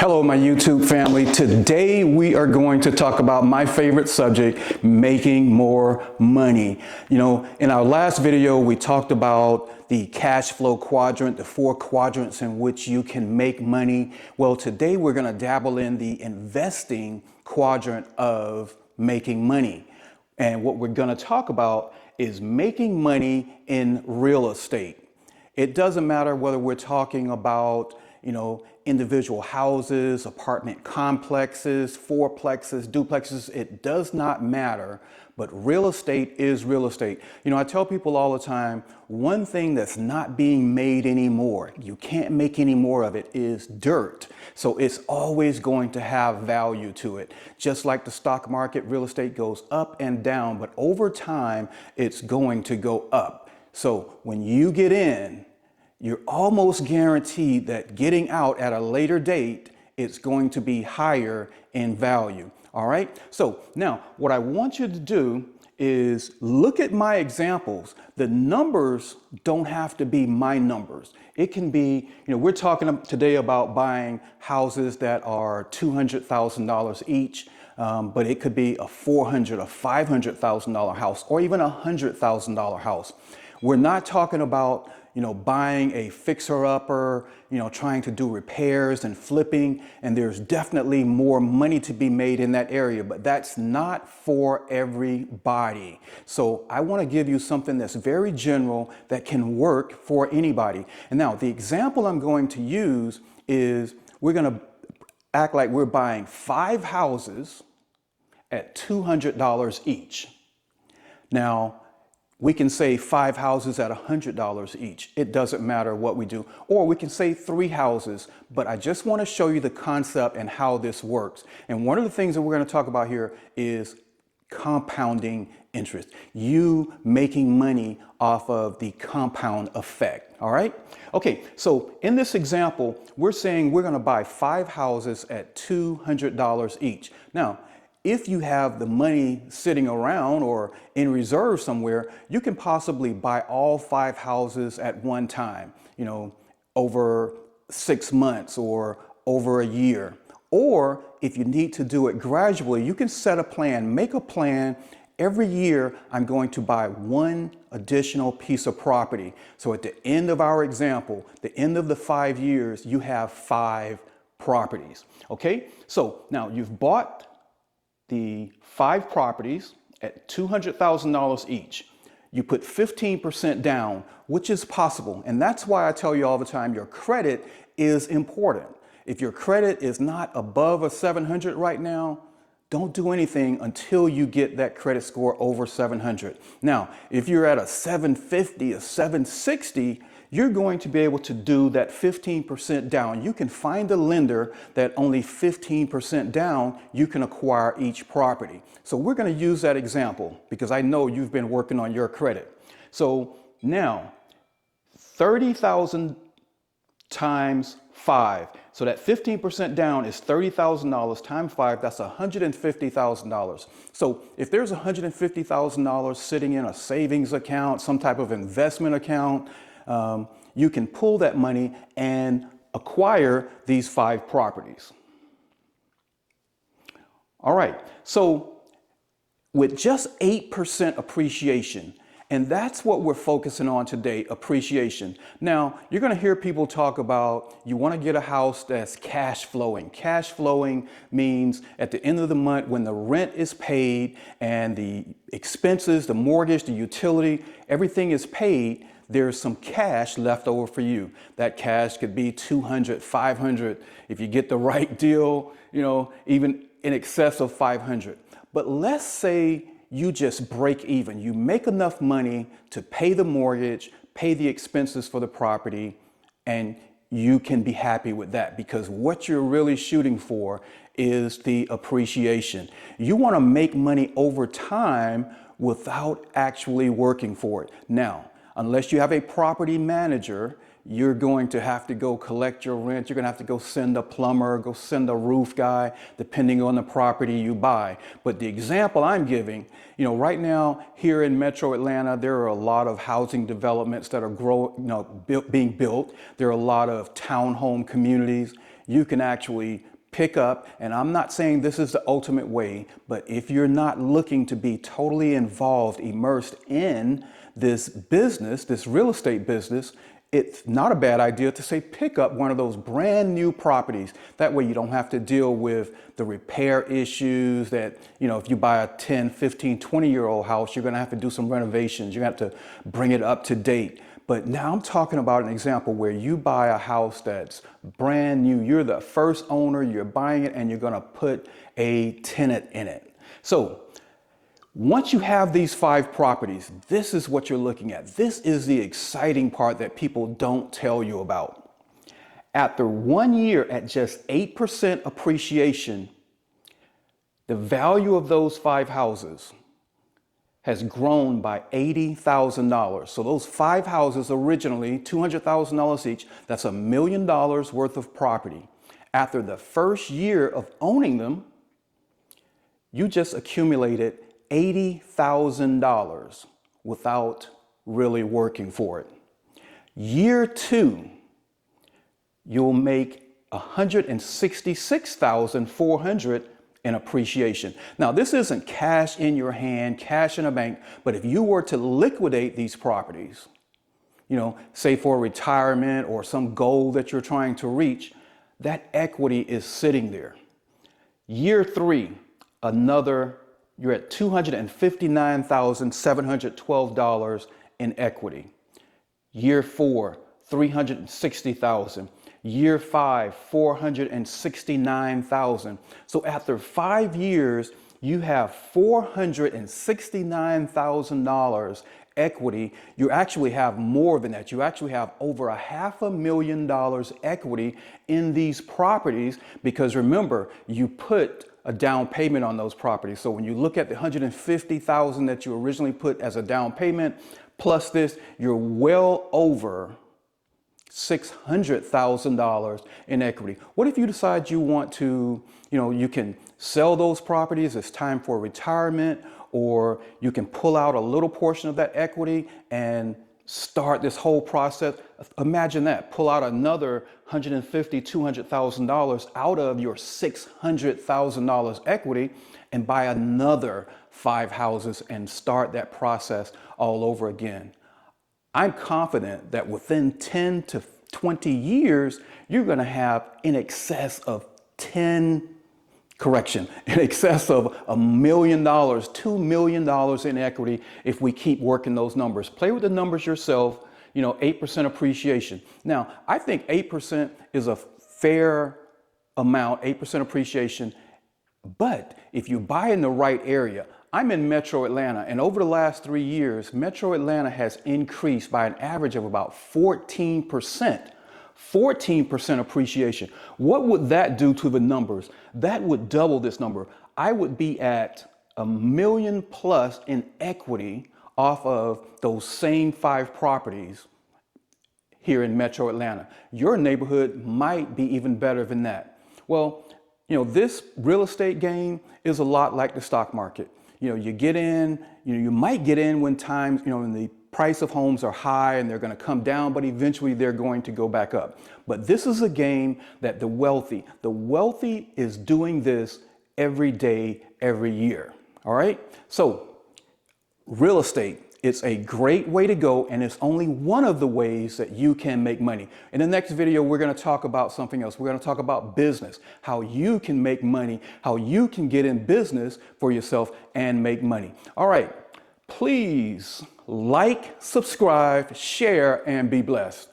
Hello, my YouTube family. Today we are going to talk about my favorite subject, making more money. You know, in our last video, we talked about the cash flow quadrant, the 4 quadrants in which you can make money. Well, today we're going to dabble in the investing quadrant of making money. And what we're going to talk about is making money in real estate. It doesn't matter whether we're talking about, individual houses, apartment complexes, fourplexes, duplexes, it does not matter, but real estate is real estate. I tell people all the time, one thing that's not being made anymore, you can't make any more of it, is dirt. So it's always going to have value to it. Just like the stock market, real estate goes up and down, but over time, it's going to go up. So when you get in, you're almost guaranteed that getting out at a later date, it's going to be higher in value. All right. So now what I want you to do is look at my examples. The numbers don't have to be my numbers. It can be, we're talking today about buying houses that are $200,000 each. But it could be a $400,000 or $500,000 house, or even a $100,000 house. We're not talking about buying a fixer-upper, trying to do repairs and flipping, and there's definitely more money to be made in that area, but that's not for everybody. So I want to give you something that's very general that can work for anybody. And now the example I'm going to use is we're going to act like we're buying 5 houses at $200 each. Now, we can say 5 houses at $100 each. It doesn't matter what we do. Or we can say 3 houses, but I just want to show you the concept and how this works. And one of the things that we're going to talk about here is compounding interest. You making money off of the compound effect. All right. Okay. So in this example, we're saying we're going to buy 5 houses at $200 each. Now, if you have the money sitting around or in reserve somewhere, you can possibly buy all 5 houses at one time, over 6 months or over a year. Or if you need to do it gradually, you can set a plan, make a plan. Every year, I'm going to buy 1 additional piece of property. So at the end of our example, the end of the 5 years, you have 5 properties. Okay, so now you've bought the 5 properties at $200,000 each. You put 15% down, which is possible. And that's why I tell you all the time, your credit is important. If your credit is not above a 700 right now, don't do anything until you get that credit score over 700. Now, if you're at a 750, a 760, you're going to be able to do that 15% down. You can find a lender that only 15% down, you can acquire each property. So we're going to use that example because I know you've been working on your credit. So now 30,000 times 5. So that 15% down is $30,000 times 5. That's $150,000. So if there's $150,000 sitting in a savings account, some type of investment account, you can pull that money and acquire these 5 properties. All right, so with just 8% appreciation, and that's what we're focusing on today, appreciation. Now, you're going to hear people talk about you want to get a house that's cash flowing. Cash flowing means at the end of the month when the rent is paid and the expenses, the mortgage, the utility, everything is paid, there's some cash left over for you. That cash could be $200, $500. If you get the right deal, even in excess of $500. But let's say you just break even. You make enough money to pay the mortgage, pay the expenses for the property, and you can be happy with that because what you're really shooting for is the appreciation. You want to make money over time without actually working for it. Now, unless you have a property manager, you're going to have to go collect your rent. You're going to have to go send a plumber, go send a roof guy, depending on the property you buy. But the example I'm giving, right now here in Metro Atlanta, there are a lot of housing developments that are being built. There are a lot of townhome communities. You can actually pick up, and I'm not saying this is the ultimate way, but if you're not looking to be totally involved, immersed in this business, this real estate business, it's not a bad idea to say pick up one of those brand new properties. That way you don't have to deal with the repair issues that, if you buy a 10, 15, 20-year-old house, you're going to have to do some renovations. You're going to have to bring it up to date. But now I'm talking about an example where you buy a house that's brand new. You're the first owner, you're buying it, and you're going to put a tenant in it. So once you have these 5 properties, this is what you're looking at. This is the exciting part that people don't tell you about. After 1 year at just 8% appreciation, the value of those 5 houses has grown by $80,000. So those 5 houses originally, $200,000 each, that's $1 million worth of property. After the first year of owning them, you just accumulated $80,000 without really working for it. Year 2, you'll make $166,400 in appreciation. Now, this isn't cash in your hand, cash in a bank, but if you were to liquidate these properties, say for retirement or some goal that you're trying to reach, that equity is sitting there. Year 3, you're at $259,712 in equity. Year 4, $360,000. Year 5, $469,000. So after 5 years, you have $469,000 equity. You actually have more than that. You actually have over $500,000 equity in these properties, because remember, you put a down payment on those properties. So when you look at the $150,000 that you originally put as a down payment, plus this, you're well over $600,000 in equity. What if you decide you want to, you can sell those properties, it's time for retirement, or you can pull out a little portion of that equity and start this whole process. Imagine that, pull out another $150,000, $200,000 out of your $600,000 equity and buy another 5 houses and start that process all over again. I'm confident that within 10 to 20 years, you're going to have in excess of $1 million, $2 million in equity if we keep working those numbers. Play with the numbers yourself, 8% appreciation. Now, I think 8% is a fair amount, 8% appreciation, but if you buy in the right area, I'm in Metro Atlanta, and over the last 3 years, Metro Atlanta has increased by an average of about 14%. 14% appreciation. What would that do to the numbers? That would double this number. I would be at $1 million plus in equity off of those same 5 properties here in Metro Atlanta. Your neighborhood might be even better than that. Well, this real estate game is a lot like the stock market. You get in, you might get in when times, when the price of homes are high and they're going to come down, but eventually they're going to go back up. But this is a game that the wealthy is doing this every day, every year. All right. So real estate, it's a great way to go, and it's only one of the ways that you can make money. In the next video, we're going to talk about something else. We're going to talk about business, how you can make money, how you can get in business for yourself and make money. All right. Please like, subscribe, share, and be blessed.